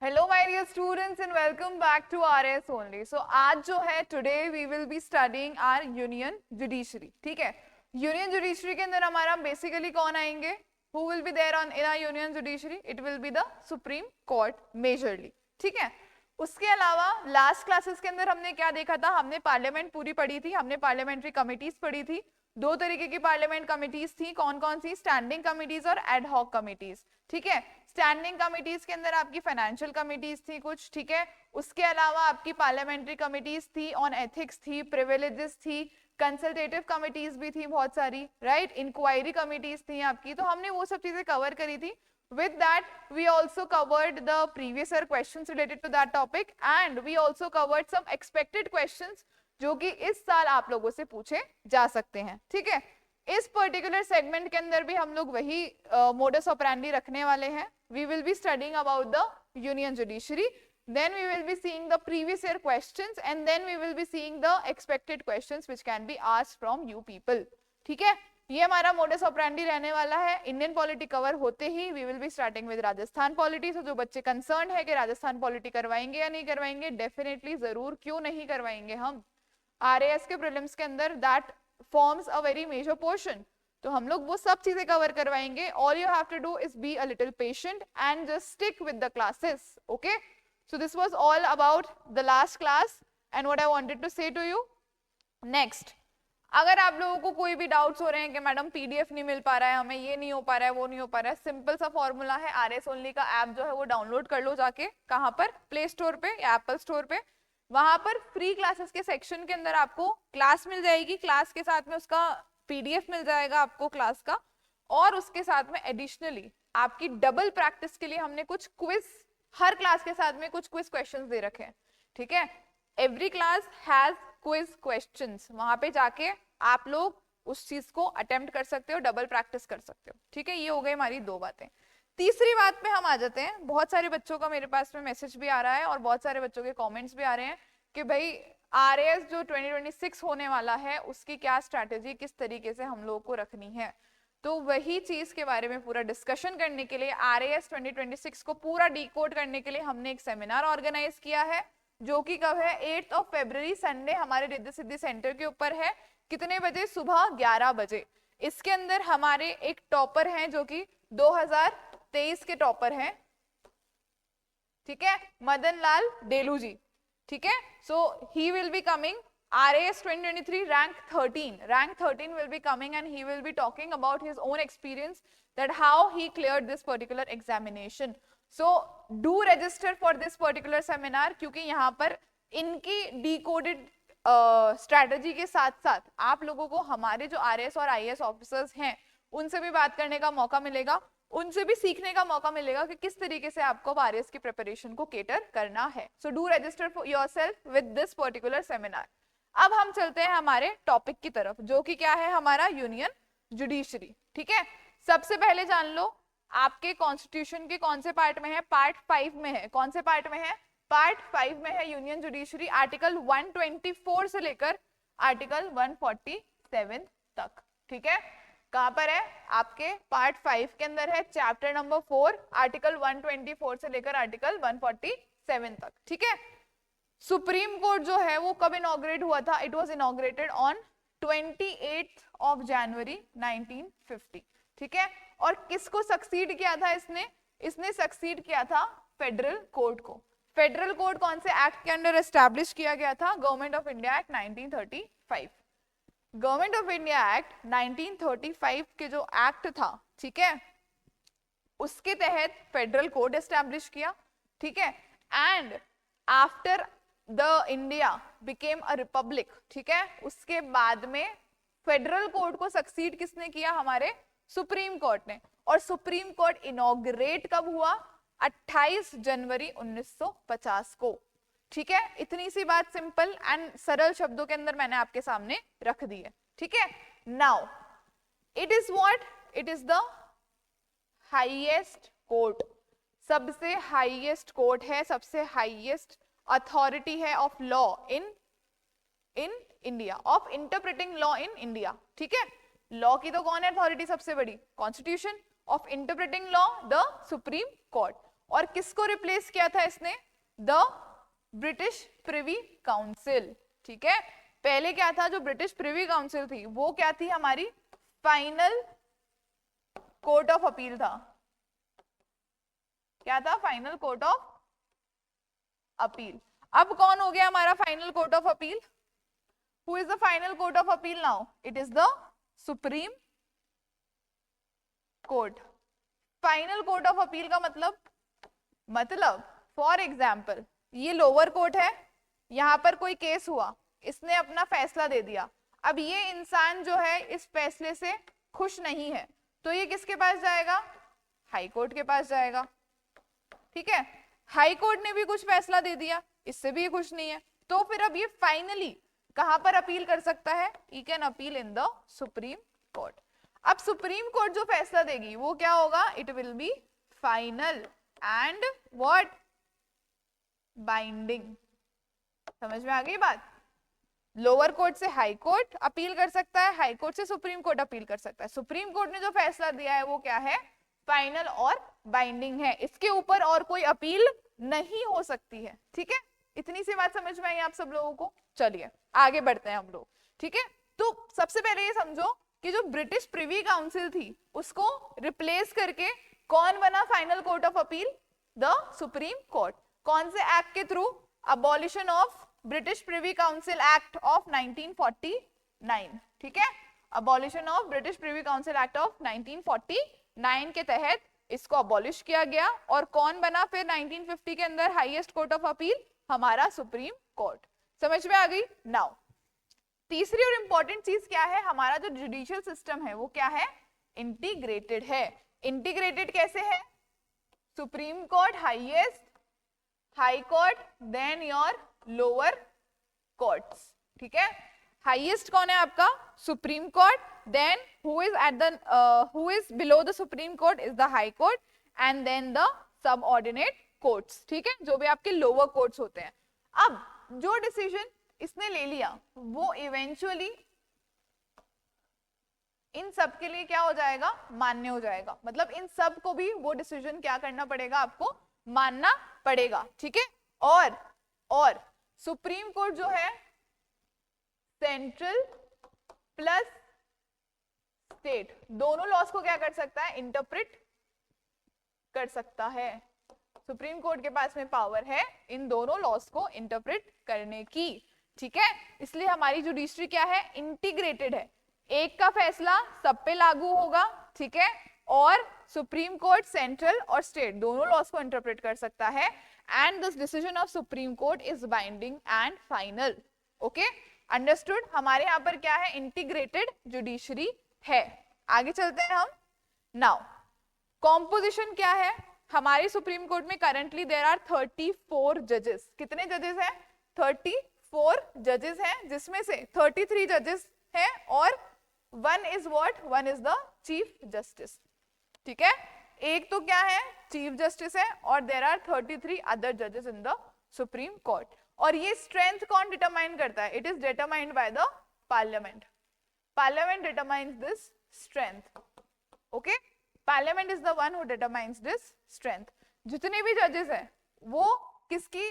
Hello my dear students and welcome back to RS only. So आज जो है today we will be studying our union judiciary. ठीक है, union judiciary के अंदर हमारा बेसिकली कौन आएंगे? Who will be there on in our union judiciary? It will be the supreme Court majorly. ठीक है, उसके अलावा लास्ट क्लासेस के अंदर हमने क्या देखा था? हमने पार्लियामेंट पूरी पढ़ी थी, हमने पार्लियामेंट्री कमिटीज पढ़ी थी। दो तरीके की पार्लियामेंट कमिटीज थी, कौन कौन सी? स्टैंडिंग कमिटीज और एड हॉक कमिटीज। ठीक है, स्टैंडिंग कमिटीज के अंदर आपकी फाइनेंशियल कमिटीज थी कुछ। ठीक है, उसके अलावा आपकी पार्लियामेंट्री कमिटीज थी, ऑन एथिक्स थी, प्रिविलेजेस थी, कंसल्टेटिव कमिटीज भी थी बहुत सारी, राइट, इंक्वायरी कमिटीज थी आपकी। तो हमने वो सब चीजें कवर करी थी। With that, we also covered the previous year questions related to that topic and we also covered some expected questions जो कि इस साल आप लोगों से पूछे जा सकते हैं। ठीक है, इस पर्टिकुलर सेगमेंट के अंदर भी हम लोग वही मोडस ऑपरेंडी रखने वाले हैं। We will be studying about the union judiciary, then we will be seeing the previous year questions and then we will be seeing the expected questions which can be asked from you people। ठीक है, ये हमारा modus operandi रहने वाला है। Indian polity cover होते ही we will be starting with Rajasthan polity. तो जो बच्चे कंसर्न है कि राजस्थान पॉलिटी करवाएंगे या नहीं करवाएंगे, डेफिनेटली जरूर, क्यों नहीं करवाएंगे हम। आरएएस के प्रीलिम्स के अंदर that forms a very major portion, तो हम लोग वो सब चीजें कवर करवाएंगे। All you have to do is be a little patient and just stick with the classes. Okay, so this was all about the last class and what I wanted to say to you. Next, अगर आप लोगों को कोई भी doubts हो रहे हैं कि मैडम पीडीएफ नहीं मिल पा रहा है, हमें ये नहीं हो पा रहा है, वो नहीं हो पा रहा है, सिंपल सा फॉर्मूला है, आरएस ओनली का ऐप जो है वो डाउनलोड कर लो जाके। कहाँ पर? प्ले स्टोर पे या एप्पल स्टोर पे। वहां पर फ्री क्लासेस के सेक्शन के अंदर आपको क्लास मिल जाएगी, क्लास के साथ में उसका पीडीएफ मिल जाएगा आपको क्लास का, और उसके साथ में एडिशनली आपकी डबल प्रैक्टिस के लिए हमने कुछ क्विज, हर क्लास के साथ में कुछ क्विज क्वेश्चंस दे रखे हैं। ठीक है, every class has quiz questions, वहां पे जाके आप लोग उस चीज को अटेम्प्ट कर सकते हो, डबल प्रैक्टिस कर सकते हो। ठीक है, ये हो गई हमारी दो बातें। तीसरी बात पे हम आ जाते हैं। बहुत सारे बच्चों का मेरे पास में मैसेज भी आ रहा है और बहुत सारे बच्चों के कमेंट्स भी आ रहे हैं कि भाई आरएएस जो 2026 होने वाला है उसकी क्या स्ट्रैटेजी, किस तरीके से हम लोगों को रखनी है। तो वही चीज के बारे में पूरा डिस्कशन करने के लिए, आरएएस 2026 को पूरा डिकोड करने के लिए हमने एक सेमिनार ऑर्गेनाइज किया है, जो कि कब है? 8 फरवरी, संडे, हमारे रिद्धि सिद्धि सेंटर के ऊपर है। कितने बजे? सुबह 11 बजे। इसके अंदर हमारे एक टॉपर हैं जो कि 2023 के टॉपर हैं, ठीक है, मदन लाल डेलू जी। ठीक है, so he will be coming, RAS 2023 rank 13 will be coming and he will be talking about his own experience that how he cleared this particular examination. So do register for this particular seminar, क्योंकि यहाँ पर इनकी decoded strategy के साथ साथ आप लोगों को हमारे जो आरएएस और आईएएस ऑफिसर्स हैं उनसे भी बात करने का मौका मिलेगा, उनसे भी सीखने का मौका मिलेगा कि किस तरीके से आपको आरएएस की प्रिपरेशन को केटर करना है। So do register for yourself with this particular seminar. अब हम चलते हैं हमारे टॉपिक की तरफ, जो कि क्या है? हमारा यूनियन जुडिशरी। ठीक है, सबसे पहले जान लो आपके कॉन्स्टिट्यूशन के कौन से पार्ट में है? पार्ट 5 में है। कौन से पार्ट में है? पार्ट 5 में है यूनियन जुडिशरी, आर्टिकल 124 से लेकर आर्टिकल 147 तक। ठीक है, कहां पर है? आपके पार्ट 5 के अंदर है, चैप्टर नंबर 4, आर्टिकल 124 से लेकर आर्टिकल 147 तक। ठीक है, सुप्रीम कोर्ट जो है वो कब इनॉग्रेट हुआ था? इट वाज इनॉग्रेटेड ऑन 28 जनवरी 1950। ठीक है, और किसको सक्सीड किया था इसने? इसने सक्सीड किया था फेडरल कोर्ट को। फेडरल कोर्ट कौन से एक्ट के अंडर एस्टैब्लिश किया गया था? Government of India act 1935। Government of India act 1935 के जो एक्ट था, ठीक है, उसके तहत फेडरल कोर्ट एस्टैब्लिश किया। ठीक है, and after the India became a republic, ठीक है, उसके बाद में फेडरल कोर्ट को सक्सीड किसने किया? हमारे सुप्रीम कोर्ट ने। और सुप्रीम कोर्ट इनॉग्रेट कब हुआ? 28 जनवरी 1950 को। ठीक है, इतनी सी बात सिंपल एंड सरल शब्दों के अंदर मैंने आपके सामने रख दी है। ठीक है, now it is what? It is the highest court, सबसे हाईएस्ट कोर्ट है, सबसे हाईएस्ट अथॉरिटी है of law in India, of interpreting law in India. ठीक है, लॉ की तो कौन है अथॉरिटी सबसे बड़ी? Constitution. Of interpreting law the supreme court. और किसको रिप्लेस किया था इसने? द ब्रिटिश प्रिवी काउंसिल, ठीक है। पहले क्या था, जो ब्रिटिश प्रिवी काउंसिल थी वो क्या थी हमारी? फाइनल कोर्ट ऑफ अपील था। क्या था? Final court of appeal. अब कौन हो गया हमारा final court of appeal? Who is the final court of appeal now? It is the supreme court. Final court of appeal का मतलब फॉर एग्जाम्पल ये लोअर कोर्ट है, यहां पर कोई केस हुआ, इसने अपना फैसला दे दिया, अब ये इंसान जो है इस फैसले से खुश नहीं है, तो ये किसके पास जाएगा? हाई कोर्ट के पास जाएगा, ठीक है। हाई कोर्ट ने भी कुछ फैसला दे दिया, इससे भी ये खुश नहीं है, तो फिर अब ये फाइनली कहां पर अपील कर सकता है? He can appeal in the supreme court. अब सुप्रीम कोर्ट जो फैसला देगी वो क्या होगा? It will B final and what? Binding. समझ में आ गई बात? लोअर कोर्ट से हाई कोर्ट अपील कर सकता है, हाई कोर्ट से सुप्रीम कोर्ट अपील कर सकता है। सुप्रीम कोर्ट ने जो फैसला दिया है वो क्या है? फाइनल और बाइंडिंग है, इसके ऊपर और कोई अपील नहीं हो सकती है, ठीक है। इतनी सी बात समझ में आई आप सब लोगों को? चलिए आगे बढ़ते हैं हम लोग, ठीक है। तो सबसे पहले ये समझो कि जो ब्रिटिश प्रिवी काउंसिल थी उसको रिप्लेस करके कौन बना final court of appeal? The supreme Court. कौन से एक्ट के through? Abolition of British Privy Council act of 1949, ठीक है। Abolition of British Privy Council act of 1949 के तहत इसको अबॉलिश किया गया, और कौन बना फिर 1950 के अंदर हाईएस्ट कोर्ट ऑफ अपील? हमारा सुप्रीम कोर्ट। समझ में आ गई? नाउ तीसरी और इंपॉर्टेंट चीज क्या है? हमारा जो जुडिशियल सिस्टम है वो क्या है? इंटीग्रेटेड है। इंटीग्रेटेड कैसे है? Supreme Court highest, high court, then your lower courts, ठीक है। हाईएस्ट कौन है आपका? Supreme Court, then who is below the supreme court is the high court, and then the subordinate courts, ठीक है, जो भी आपके लोअर कोर्ट्स होते हैं। अब जो डिसीजन इसने ले लिया वो इवेंचुअली इन सब के लिए क्या हो जाएगा? मान्य हो जाएगा। मतलब इन सब को भी वो डिसीजन क्या करना पड़ेगा? आपको मानना पड़ेगा, ठीक है। और सुप्रीम कोर्ट जो है सेंट्रल प्लस स्टेट दोनों लॉस को क्या कर सकता है? इंटरप्रेट कर सकता है। सुप्रीम कोर्ट के पास में पावर है इन दोनों लॉस को इंटरप्रेट करने की, ठीक है। इसलिए हमारी जुडिशरी क्या है? इंटीग्रेटेड है। एक का फैसला सब पे लागू होगा, ठीक है, और सुप्रीम कोर्ट सेंट्रल और स्टेट दोनों लॉस को इंटरप्रेट कर सकता है, and this decision of supreme court is binding and final. Okay, understood? हमारे यहाँ पर क्या है? इंटीग्रेटेड जुडिशरी है। आगे चलते हैं हम। नाउ कॉम्पोजिशन क्या है? हमारे सुप्रीम कोर्ट में करंटली देयर आर 34 जजेस। कितने जजेस हैं? 34 जजेस हैं, जिसमें से 33 जजेस हैं और one is the chief justice, ठीक है। एक तो क्या है? चीफ जस्टिस है, और देयर आर 33 अदर जजेस इन द सुप्रीम कोर्ट। और ये स्ट्रेंथ कौन डिटरमाइन करता है? It is determined by the parliament. Parliament determines this strength, okay. Parliament is the one who determines this strength. जितने भी जजेस हैं वो किसकी,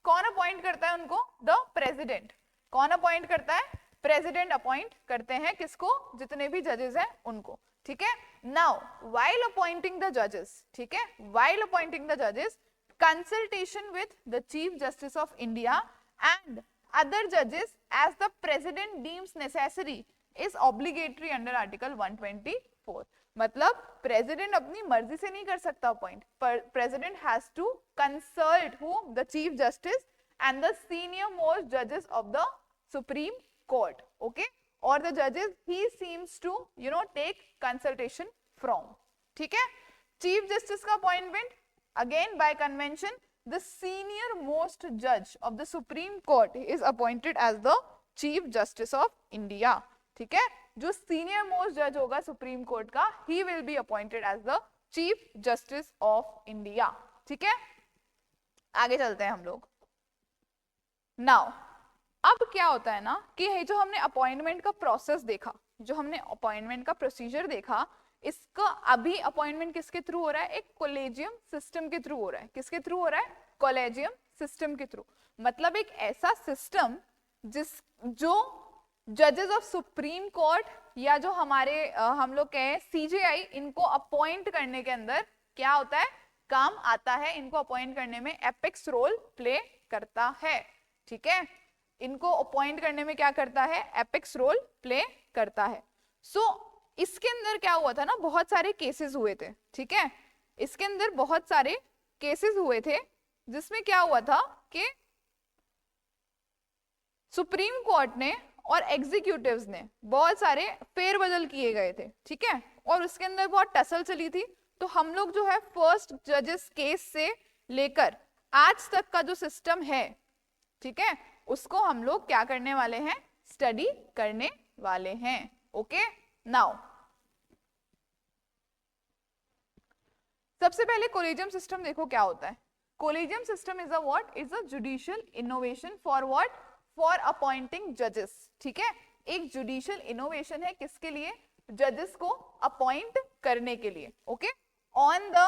कौन अपॉइंट करता है उनको? The president. कौन अपॉइंट करता है? प्रेसिडेंट अपॉइंट करते हैं किसको? जितने भी जजेस हैं उनको, ठीक है। नाउ व्हाइल अपॉइंटिंग द जजेस, ठीक है, व्हाइल अपॉइंटिंग द जजेस, consultation with the chief justice of India and other जजेस as the president deems necessary is obligatory under article 124। मतलब प्रेसिडेंट अपनी मर्जी से नहीं कर सकता appoint, president has to consult who? The chief justice and the senior most जजेस of the supreme court, okay, और द जजेस ही seems to take consultation from, ठीक है। चीफ जस्टिस का appointment again by convention the senior most जज of the supreme court is appointed as the chief justice of India, ठीक है। जो senior most जज होगा सुप्रीम कोर्ट का, he will be appointed as the chief justice of India, ठीक है। आगे चलते हैं हम लोग। नाउ अब क्या होता है ना कि जो हमने अपॉइंटमेंट का प्रोसेस देखा, जो हमने अपॉइंटमेंट का प्रोसीजर देखा, इसका अभी अपॉइंटमेंट किसके थ्रू हो रहा है? एक कोलेजियम सिस्टम के थ्रू हो रहा है. किसके थ्रू हो रहा है? कोलेजियम सिस्टम के थ्रू. मतलब एक ऐसा सिस्टम जो जजेस ऑफ सुप्रीम कोर्ट या जो हमारे हम लोग कहें सीजेआई, इनको अपॉइंट करने के अंदर क्या होता है? काम आता है. इनको अपॉइंट करने में एपेक्स रोल प्ले करता है. ठीक है, इनको अपॉइंट करने में क्या करता है? एपेक्स रोल प्ले करता है. सो इसके अंदर क्या हुआ था ना, बहुत सारे केसेस हुए थे. ठीक है, इसके अंदर बहुत सारे केसेस हुए थे जिसमें क्या हुआ था कि सुप्रीम कोर्ट ने और एग्जीक्यूटिव्स ने बहुत सारे फेरबदल किए गए थे. ठीक है, और उसके अंदर बहुत टसल चली थी. तो हम लोग जो है फर्स्ट जजेस केस से लेकर आज तक का जो सिस्टम है, ठीक है, उसको हम लोग क्या करने वाले हैं? स्टडी करने वाले हैं. ओके, नाउ सबसे पहले कोलेजियम सिस्टम देखो क्या होता है. Collegium system is a what? Is a judicial innovation for what? For appointing जजेस. ठीक है, एक जुडिशियल इनोवेशन है किसके लिए? जजेस को अपॉइंट करने के लिए. Okay, on the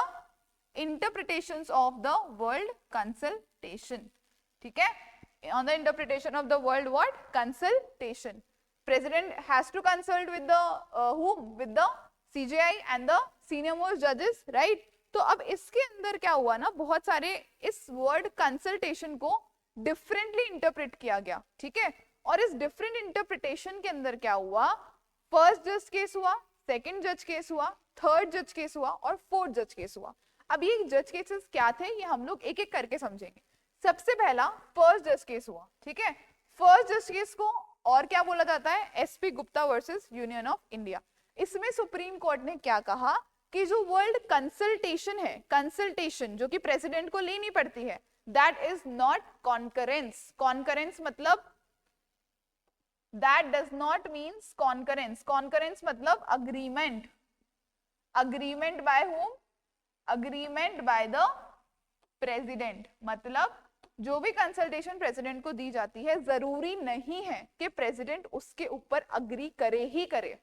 interpretations of the world consultation. ठीक है, on the interpretation of the world what? Consultation. President has to consult with the whom? With the CJI and the senior most judges, right? तो अब इसके अंदर क्या हुआ ना, बहुत सारे इस वर्ड कंसल्टेशन को डिफरेंटली इंटरप्रेट किया गया. ठीक है, और इस डिफरेंट इंटरप्रिटेशन के अंदर क्या हुआ? फर्स्ट जज केस हुआ, सेकंड जज केस हुआ, थर्ड जज केस हुआ और फोर्थ जज केस हुआ. अब ये जज केसेस क्या थे, ये हम लोग एक एक करके समझेंगे. सबसे पहला फर्स्ट जज केस हुआ. ठीक है, फर्स्ट जज केस को और क्या बोला जाता है? SP Gupta versus union of India. इसमें सुप्रीम कोर्ट ने क्या कहा कि जो वर्ल्ड कंसल्टेशन है, कंसल्टेशन जो कि प्रेसिडेंट को लेनी पड़ती है, that is not concurrence. Concurrence मतलब that does not means concurrence. Concurrence मतलब agreement. Agreement by whom? Agreement by the president. मतलब जो भी कंसल्टेशन प्रेसिडेंट को दी जाती है, जरूरी नहीं है कि प्रेसिडेंट उसके ऊपर अग्री करे ही करे.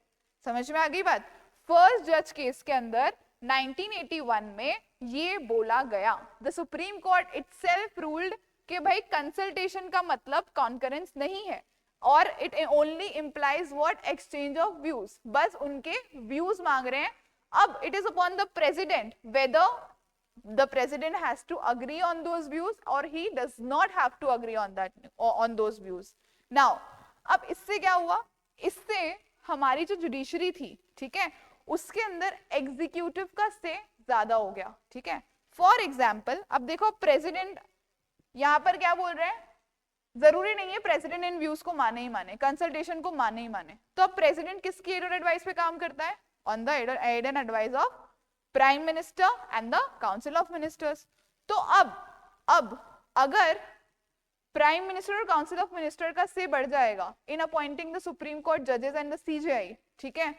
समझ में आ गई बात? फर्स्ट जज केस के अंदर 1981 में ये बोला गया. The supreme Court itself ruled कि भाई कंसल्टेशन का मतलब कॉन्करेंस नहीं है, और it only implies what? Exchange of views. बस उनके व्यूज मांग रहे हैं. अब it is upon the president whether the president has to agree on those views or he does not have to agree on those views. Now अब इससे क्या हुआ? इससे हमारी जो जुडिशरी थी, ठीक है, उसके अंदर एग्जीक्यूटिव का से ज्यादा हो गया. ठीक है, फॉर एग्जाम्पल अब देखो प्रेसिडेंट यहाँ पर क्या बोल रहे हैं? जरूरी नहीं है प्रेसिडेंट इन व्यूज को माने ही माने, कंसल्टेशन को माने ही माने. तो अब प्रेसिडेंट किसकी एड और एडवाइस पे काम करता है? On the aid and advice of prime minister and the council of ministers. तो अब अगर प्राइम मिनिस्टर और काउंसिल ऑफ मिनिस्टर का से बढ़ जाएगा in appointing the supreme Court जजेस एंड द सीजेआई, ठीक है,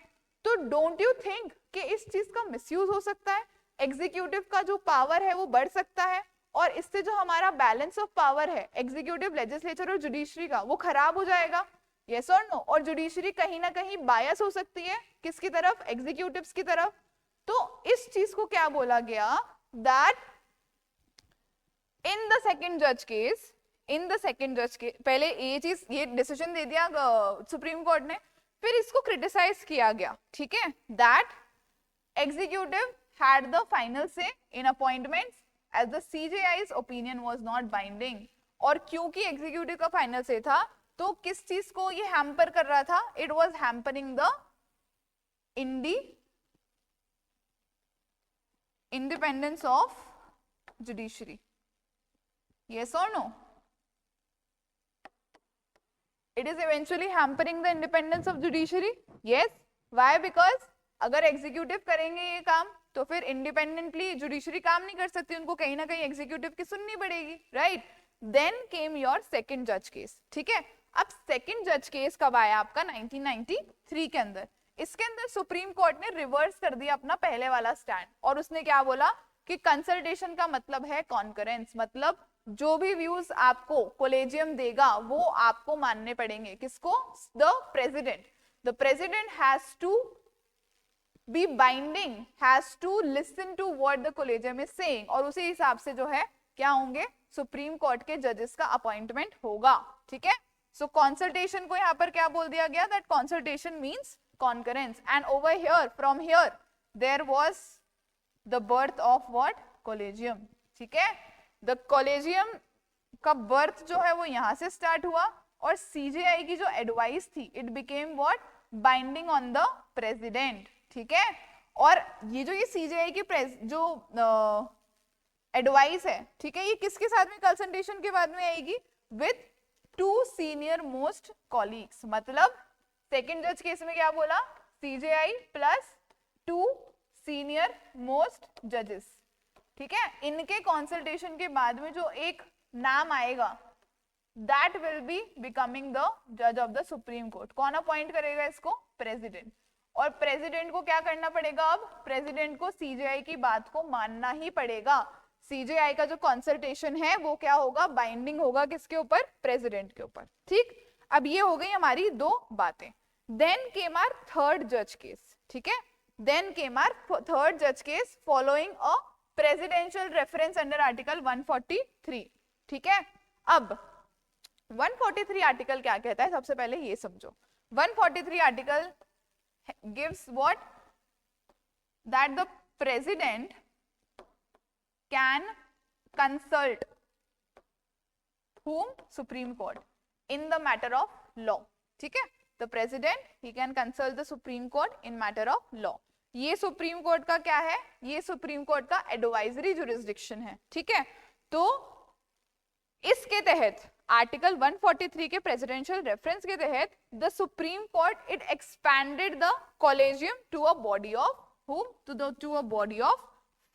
तो डोंट यू थिंक कि इस चीज का मिसयूज हो सकता है? एग्जीक्यूटिव का जो पावर है वो बढ़ सकता है, और इससे जो हमारा बैलेंस ऑफ पावर है एग्जीक्यूटिव, लेजिस्लेचर और जुडिशरी का, वो खराब हो जाएगा. यस और नो? और जुडिशरी कहीं ना कहीं बायस हो सकती है किसकी तरफ? एग्जीक्यूटिव्स की तरफ. तो इस चीज को क्या बोला गया? दैट इन द सेकंड जज केस, पहले ये डिसीजन दे दिया सुप्रीम कोर्ट ने, फिर इसको क्रिटिसाइज किया गया. ठीक है, that executive had the final say in appointments as the CJI's opinion was not binding. और क्योंकि एग्जीक्यूटिव का फाइनल से था, तो किस चीज को ये हैम्पर कर रहा था? It was hampering the independence of judiciary. Yes or no? It is eventually hampering the independence of judiciary. Yes. Why? Because अगर एग्जीक्यूटिव करेंगे ये काम, तो फिर इंडिपेंडेंटली जुडिशरी काम नहीं कर सकती, उनको कहीं ना कहीं एग्जीक्यूटिव की सुननी पड़ेगी. Right? Then came your second जज केस. ठीक है, अब सेकंड जज केस कब आया आपका? 1993 के अंदर. इसके अंदर सुप्रीम कोर्ट ने रिवर्स कर दिया अपना पहले वाला स्टैंड, और उसने क्या बोला कि कंसल्टेशन का मतलब है कॉन्करेंस. मतलब जो भी व्यूज आपको कोलेजियम देगा वो आपको मानने पड़ेंगे. किसको? The president. The president has to be binding has to listen to what the collegium is saying, और उसी हिसाब से जो है क्या होंगे, सुप्रीम कोर्ट के जजेस का अपॉइंटमेंट होगा, ठीक है। सो कंसल्टेशन को यहाँ पर क्या बोल दिया गया, that consultation means concurrence, and over here from here there was the birth of what, collegium, ठीक है। द कॉलेजियम का बर्थ जो है वो यहाँ से स्टार्ट हुआ, और सीजेआई की जो एडवाइस थी it became what, binding on the president, ठीक है। और ये जो ये सीजेआई की जो एडवाइस है, ठीक है, ये किसके साथ में कंसल्टेशन के बाद में आएगी, विथ 2 सीनियर मोस्ट कॉलीग्स, मतलब सेकंड जज केस में क्या बोला, सीजेआई प्लस 2 सीनियर मोस्ट जजेस, ठीक है। इनके कंसल्टेशन के बाद में जो एक नाम आएगा, that will be becoming the जज ऑफ द सुप्रीम कोर्ट। कौन अपॉइंट करेगा इसको, प्रेसिडेंट। और प्रेसिडेंट को क्या करना पड़ेगा, अब प्रेसिडेंट को सीजेआई की बात को मानना ही पड़ेगा। सीजेआई का जो कंसल्टेशन है वो क्या होगा, बाइंडिंग होगा किसके ऊपर, प्रेसिडेंट के ऊपर, ठीक। अब ये हो गई हमारी 2 बातें। देन केम आवर थर्ड जज केस, ठीक है। देन केम आवर थर्ड जज case following a presidential reference under article 143, ठीक है। अब 143 आर्टिकल क्या कहता है, सबसे पहले ये समझो। 143 article gives what, that the president can consult whom, Supreme Court, in the matter of law, ठीक है। The president he can consult the Supreme Court in matter of law। ये सुप्रीम कोर्ट का क्या है, ये सुप्रीम कोर्ट का advisory jurisdiction है, ठीक है। तो इसके तहत आर्टिकल 143 के प्रेसिडेंशियल रेफरेंस के तहत the supreme Court it expanded the collegium to a body of whom, to a body of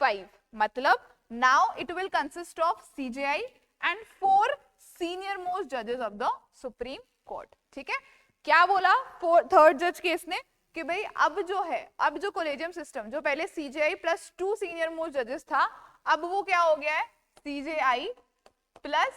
5, मतलब now it will consist of CJI and 4 senior most judges of the Supreme Court, ठीक है। क्या बोला third जज case ने कि भाई अब जो है, अब जो कॉलेजियम सिस्टम जो पहले CJI प्लस 2 सीनियर मोस्ट जजेस था, अब वो क्या हो गया है, CJI प्लस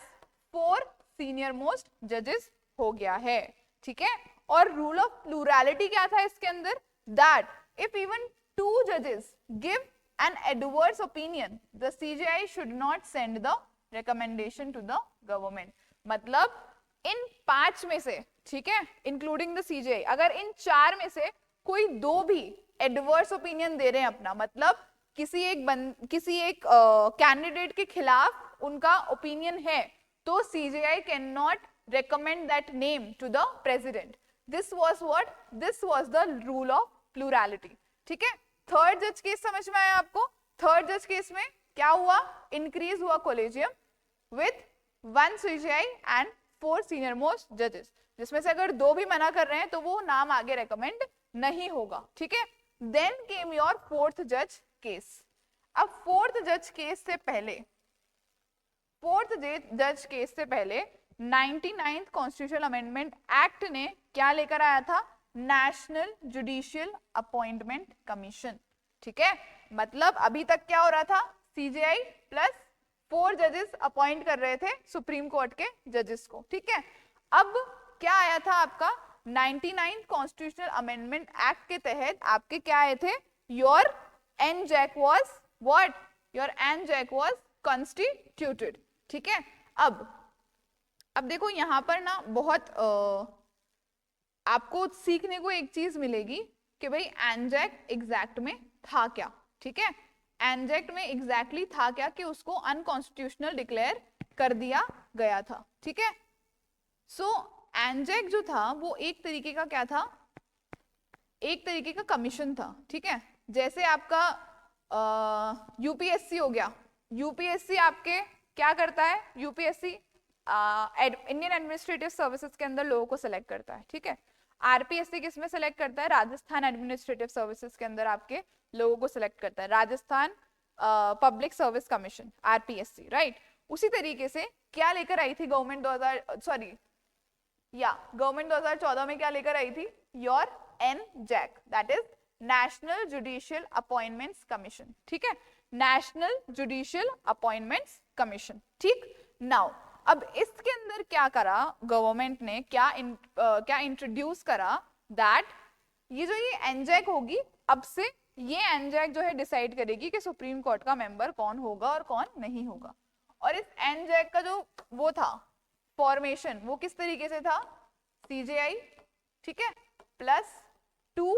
4 सीनियर मोस्ट जजेस हो गया है, ठीक है। और रूल ऑफ प्लूरैलिटी क्या था इसके अंदर, that if even 2 judges give an adverse opinion, the CJI should not send the recommendation to the government। मतलब इन 5 में से, ठीक है, इंक्लूडिंग द CJI, अगर इन 4 में से कोई 2 भी एडवर्स ओपिनियन दे रहे हैं अपना, मतलब किसी एक कैंडिडेट के खिलाफ उनका ओपिनियन है, तो CJI can not recommend that name to the president। This was what? This was the rule of plurality, ठीक है। थर्ड जज केस समझ में आया आपको। थर्ड जज केस में क्या हुआ, इंक्रीज हुआ collegium with 1 CJI and 4 senior most जजेस, जिसमें से अगर 2 भी मना कर रहे हैं तो वो नाम आगे रेकमेंड नहीं होगा, ठीक है। देन केम योर फोर्थ जज केस। अब फोर्थ जज केस से पहले, फोर्थ जज केस से पहले 99th कॉन्स्टिट्यूशनल अमेंडमेंट एक्ट ने क्या लेकर आया था, नेशनल जुडिशियल अपॉइंटमेंट कमीशन, ठीक है। मतलब अभी तक क्या हो रहा था, CJI प्लस 4 जजेस अपॉइंट कर रहे थे सुप्रीम कोर्ट के जजेस को, ठीक है। अब क्या आया था आपका 99th कॉन्स्टिट्यूशनल अमेंडमेंट एक्ट के तहत आपके क्या आए थे, your NJAC was what, your NJAC was constituted, ठीक है। अब देखो यहाँ पर ना बहुत आपको सीखने को एक चीज मिलेगी कि भाई NJAC एग्जैक्ट में था क्या, ठीक है। NJAC में एग्जैक्टली था क्या कि उसको अनकॉन्स्टिट्यूशनल डिक्लेयर कर दिया गया था, ठीक है। सो NJAC जो था वो एक तरीके का क्या था, एक तरीके का कमीशन था, ठीक है। जैसे आपका UPSC हो गया, UPSC आपके क्या करता है, UPSC इंडियन एडमिनिस्ट्रेटिव सर्विसेज के अंदर लोगों को सिलेक्ट करता है, ठीक है। RPSC किस में सिलेक्ट करता है, राजस्थान एडमिनिस्ट्रेटिव सर्विसेज के अंदर आपके लोगों को सिलेक्ट करता है, Rajasthan public service commission RPSC, right. उसी तरीके से क्या लेकर आई थी गवर्नमेंट 2014 में क्या लेकर आई थी, your NJAC, that is national judicial appointments commission, ठीक है, नेशनल जुडिशियल अपॉइंटमेंट्स कमीशन, ठीक। नाउ अब इसके अंदर क्या करा गवर्नमेंट ने, क्या इंट्रोड्यूस करा, दैट ये जो ये NJAC होगी अब से ये एनजैक जो है डिसाइड करेगी कि सुप्रीम कोर्ट का मेंबर कौन होगा और कौन नहीं होगा। और इस एनजैक का जो वो था फॉर्मेशन, वो किस तरीके से था, सीजेआई, ठीक है, प्लस 2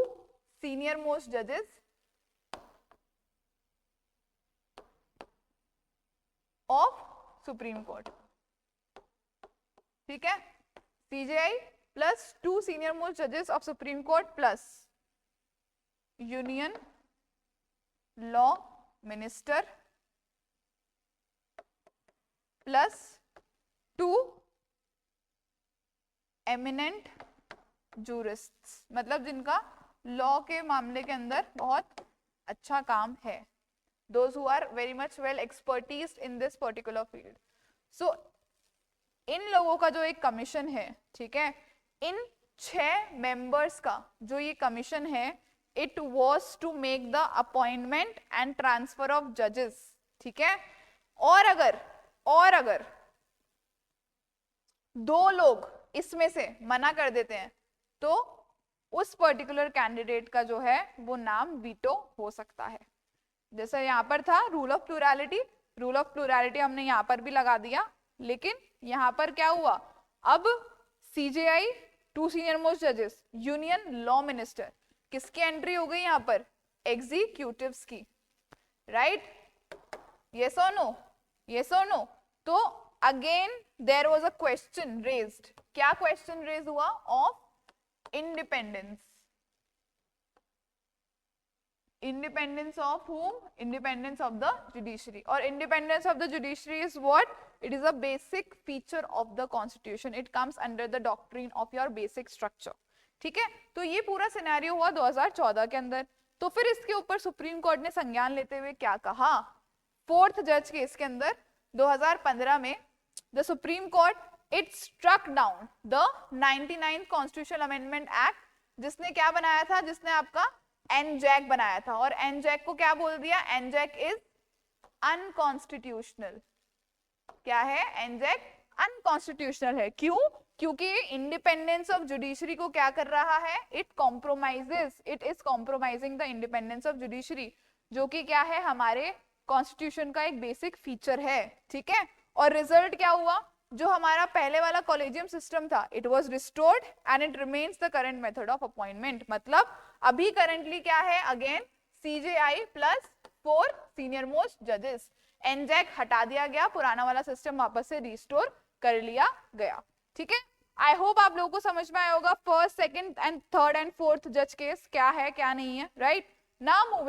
सीनियर मोस्ट जजेस ऑफ सुप्रीम कोर्ट, ठीक है, सीजेआई प्लस 2 सीनियर मोस्ट जजेस of supreme court plus union law minister plus 2 eminent jurists, मतलब जिनका लॉ के मामले के अंदर बहुत अच्छा काम है, those who are very much well expertised in this particular field. So इन लोगों का जो एक कमीशन है, ठीक है, इन 6 मेंबर्स का जो ये कमीशन है, it was to make the appointment and transfer of judges, ठीक है। और अगर 2 लोग इसमें से मना कर देते हैं तो उस पर्टिकुलर कैंडिडेट का जो है वो नाम वीटो हो सकता है। जैसे यहाँ पर था रूल ऑफ प्लूरैलिटी हमने यहाँ पर भी लगा दिया, लेकिन यहाँ पर क्या हुआ, अब सीजेआई 2 सीनियर मोस्ट जजेस, यूनियन लॉ मिनिस्टर, किसकी एंट्री हो गई यहाँ पर, एग्जीक्यूटिव्स की, राइट, यस और नो, यस और नो। तो again there was a question raised, क्या क्वेश्चन रेज हुआ, of independence, independence of whom, independence of the judiciary, or independence of the judiciary is what, it is a basic feature of the constitution, it comes under the doctrine of your basic structure, ठीक है। तो ये पूरा scenario हुआ 2014 के अंदर। तो फिर इसके ऊपर सुप्रीम कोर्ट ने संज्ञान लेते हुए क्या कहा, 4th जज केस के अंदर 2015 में the supreme Court it struck down the 99th constitutional amendment act, जिसने क्या बनाया था, जिसने आपका एनजैक बनाया था, और एनजैक को क्या बोल दिया, एनजैक इज अनकॉन्स्टिट्यूशनल। क्या है, एनजैक अनकॉन्स्टिट्यूशनल है, क्यों, क्योंकि इंडिपेंडेंस ऑफ जुडिशरी को क्या कर रहा है, it is compromising the independence of judiciary, जो कि क्या है, हमारे कॉन्स्टिट्यूशन का एक बेसिक फीचर है, ठीक है। और रिजल्ट क्या हुआ, जो हमारा पहले वाला कॉलेजियम सिस्टम था, it was restored and it remains the current method of appointment, मतलब अभी करंटली क्या है, again CJI plus 4 senior most जजेस, एनजैक हटा दिया गया, पुराना वाला सिस्टम वापस से रिस्टोर कर लिया गया, ठीक है। आई होप आप लोगों को समझ में आया होगा first, second and third and fourth जज केस क्या है क्या नहीं है, right. Now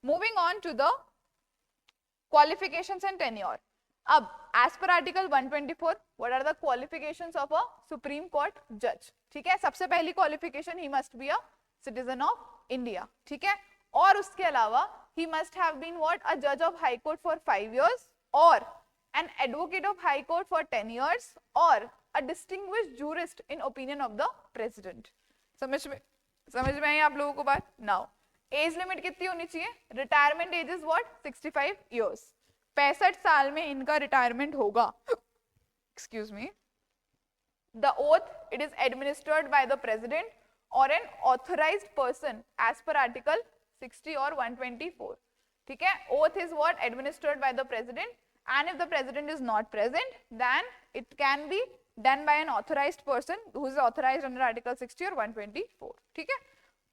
moving on to the qualifications and tenure. अब as per article 124 what are the qualifications of a supreme court judge, ठीक है। सबसे पहली qualification, he must be a citizen of India, ठीक है। और उसके अलावा he must have been what, a judge of high court for 5 years or an advocate of high court for 10 years or a distinguished jurist in opinion of the president। समझ में आई आप लोगों को बात। नाउ एज लिमिट कितनी होनी चाहिए, retirement age is what, 65 years, 65 साल में इनका रिटायरमेंट होगा, excuse me. The oath it is administered by the president और an authorised person as per article 60 और 124, ठीक है। Oath is what, administered by the president, and if the president is not present then it can be done by an authorised person who is authorised under article 60 और 124, ठीक है।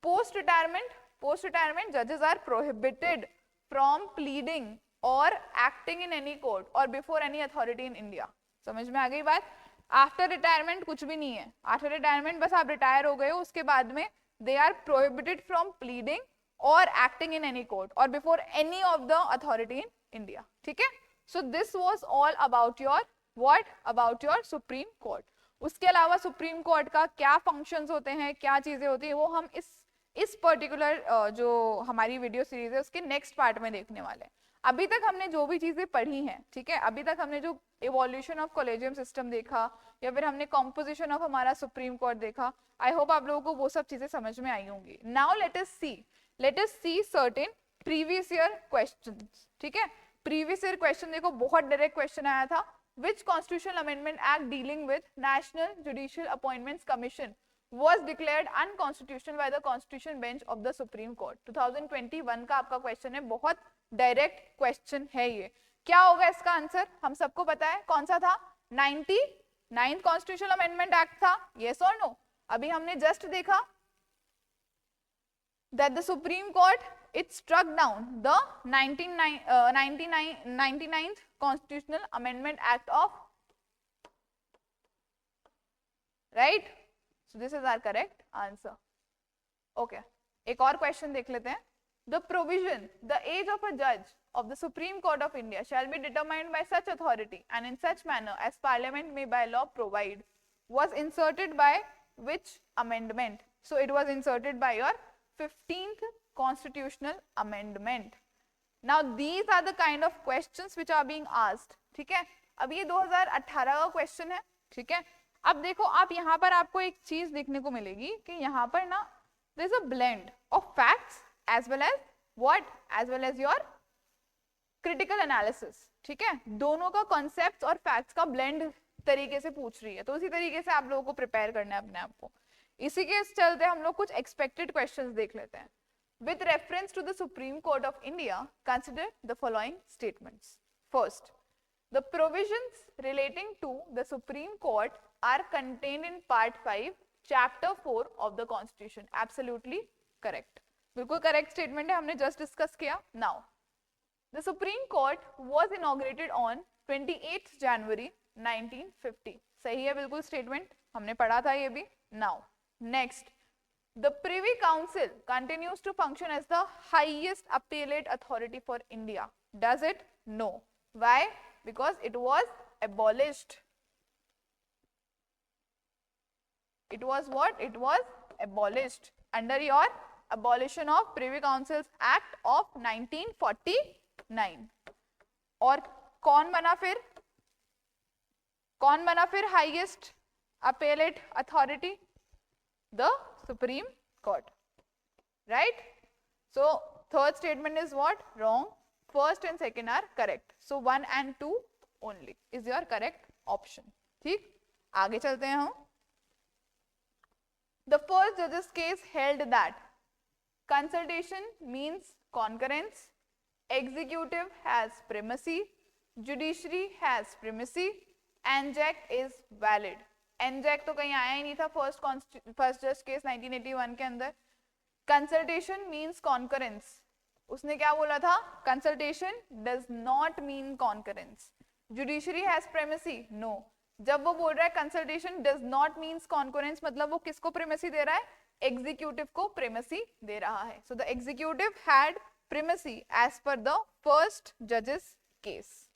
Post retirement जजेस are prohibited from pleading और acting in any court और before any authority in India. समझ में आ गई बात। आफ्टर रिटायरमेंट कुछ भी नहीं है, आफ्टर रिटायरमेंट बस आप रिटायर हो गए हो, उसके बाद में they are prohibited from pleading और एक्टिंग इन एनी कोर्ट और before any of the authority in India, ठीक है। So this was all about your what, about your supreme court. उसके अलावा सुप्रीम कोर्ट का क्या फंक्शंस होते हैं, क्या चीजें होती हैं, वो हम इस पर्टिकुलर जो हमारी वीडियो सीरीज है उसके नेक्स्ट पार्ट में देखने वाले हैं। अभी तक हमने जो भी चीजें पढ़ी हैं, ठीक है, अभी तक हमने जो इवोल्यूशन ऑफ कॉलेजियम सिस्टम देखा या फिर हमने कॉम्पोजिशन ऑफ हमारा सुप्रीम कोर्ट देखा, आई होप आप लोगों को वो सब चीजें समझ में आई होंगी। नाउ लेट अस सी सर्टेन प्रीवियस ईयर क्वेश्चंस, ठीक है। प्रीवियस ईयर क्वेश्चन देखो, बहुत डायरेक्ट क्वेश्चन आया था, which constitutional amendment act dealing with national judicial appointments commission was declared unconstitutional by the Constitution Bench of the Supreme Court. 2021 का आपका question है, बहुत डायरेक्ट क्वेश्चन है ये. क्या होगा इसका आंसर? हम सबको पता है कौन सा था. 99th कॉन्स्टिट्यूशनल अमेंडमेंट एक्ट था. यस और नो? अभी हमने जस्ट देखा that the Supreme Court it struck down the 99th Constitutional Amendment Act of, right? So this is our correct answer. Okay. एक और क्वेश्चन देख लेते हैं. The provision, the age of a judge of the Supreme Court of India shall be determined by such authority and in such manner as Parliament may by law provide, was inserted by which amendment? So it was inserted by your 15th Constitutional Amendment. Now these are the kind of questions which are being asked. ठीक है, अब ये 2018 का question है. ठीक है, अब देखो आप यहाँ पर आपको एक चीज देखने को मिलेगी कि यहाँ पर ना there is a blend of facts as well as what, as well as your critical analysis. ठीक है, दोनों का concepts और facts का blend तरीके से पूछ रही है, तो उसी तरीके से आप लोगों को प्रिपेयर करना है अपने आप को. इसी के चलते हम लोग कुछ एक्सपेक्टेड क्वेश्चंस देख लेते हैं. With reference to the Supreme Court of India, consider the following statements. First, the provisions relating to the Supreme Court are contained in Part 5, Chapter 4 of the Constitution. Absolutely correct. बिल्कुल correct statement है, हमने just discuss किया. Now, the Supreme Court was inaugurated on 28th January 1950. सही है बिल्कुल statement, हमने पढ़ा था ये भी. Now, next, the Privy Council continues to function as the highest appellate authority for India. Does it? No. Why? Because it was abolished. It was what? It was abolished under your Abolition of Privy Councils Act of 1949. और कौन बना फिर highest appellate authority? The Supreme Court, right? So third statement is what? Wrong. First and second are correct. So 1 and 2 only is your correct option. ठीक, आगे चलते हैं हम. The first judge's case held that consultation means concurrence, executive has primacy, judiciary has primacy, anjac is valid. एनजैक तो कहीं आया ही नहीं था फर्स्ट जस्ट केस 1981 के अंदर. Consultation means concurrence. उसने क्या बोला था? Consultation does not mean concurrence. Judiciary has primacy. No. जब वो बोल रहा है consultation does not means concurrence, मतलब वो किसको प्रेमेसी दे रहा है? एग्जीक्यूटिव को प्रेमेसी दे रहा है. So the executive had primacy as per the first जजेस केस.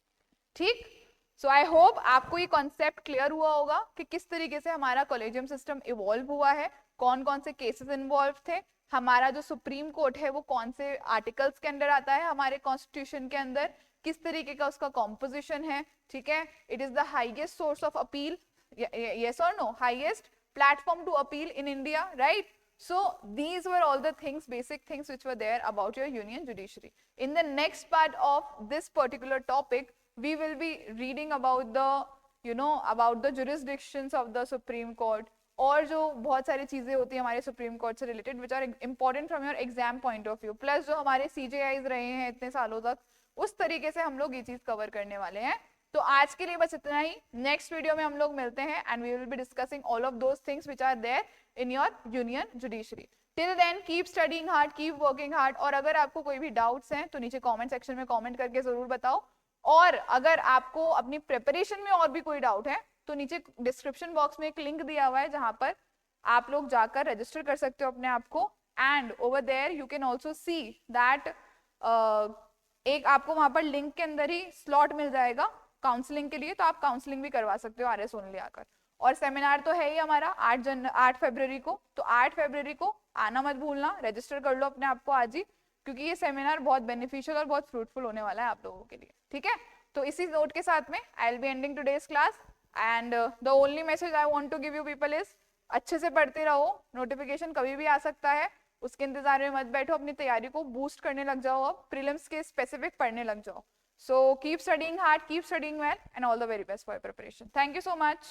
ठीक. सो आई होप आपको ये कॉन्सेप्ट क्लियर हुआ होगा कि किस तरीके से हमारा कॉलेजियम सिस्टम इवॉल्व हुआ है, कौन कौन से केसेस इन्वॉल्व थे, हमारा जो सुप्रीम कोर्ट है वो कौन से आर्टिकल्स के अंदर आता है हमारे कॉन्स्टिट्यूशन के अंदर, किस तरीके का उसका कॉम्पोजिशन है. ठीक है, it is the highest source of appeal. Yes और no? Highest platform to appeal in India, right? So these were all the things, basic things which were there about your union judiciary. In the next part of this particular topic, we will be reading about the, about the jurisdictions of the Supreme Court, और जो बहुत सारी चीजें होती हैं हमारे supreme court से related which are important from your exam point of view, plus जो हमारे CJIs रहे हैं इतने सालों तक, उस तरीके से हम लोग ये चीज कवर करने वाले हैं. तो आज के लिए बस इतना ही. नेक्स्ट वीडियो में हम लोग मिलते हैं and we will be discussing all of those things which are there in your union judiciary. Till then keep studying hard, keep working hard. और अगर आपको कोई भी डाउट्स हैं तो नीचे कमेंट सेक्शन में कमेंट करके जरूर बताओ. और अगर आपको अपनी प्रिपरेशन में और भी कोई डाउट है तो नीचे डिस्क्रिप्शन बॉक्स में एक लिंक दिया हुआ है जहां पर आप लोग जाकर रजिस्टर कर सकते हो अपने आप को. And over there you can also see that एक आपको वहां पर लिंक के अंदर ही स्लॉट मिल जाएगा काउंसलिंग के लिए, तो आप काउंसलिंग भी करवा सकते हो RS ओनली आकर. और सेमिनार तो है ही हमारा 8 फरवरी को, तो 8 फरवरी को आना मत भूलना. रजिस्टर कर लो अपने आप को आज ही, क्योंकि ये सेमिनार बहुत बेनिफिशियल और बहुत फ्रूटफुल होने वाला है आप लोगों के लिए. ठीक है, तो इसी नोट के साथ में I will be ending today's class. And the only message I want to give you people is अच्छे से पढ़ते रहो. नोटिफिकेशन कभी भी आ सकता है, उसके इंतजार में मत बैठो. अपनी तैयारी को बूस्ट करने लग जाओ, अब प्रीलिम्स के स्पेसिफिक पढ़ने लग जाओ. So keep studying hard, keep studying well, and all the very best for your preparation. Thank you so much.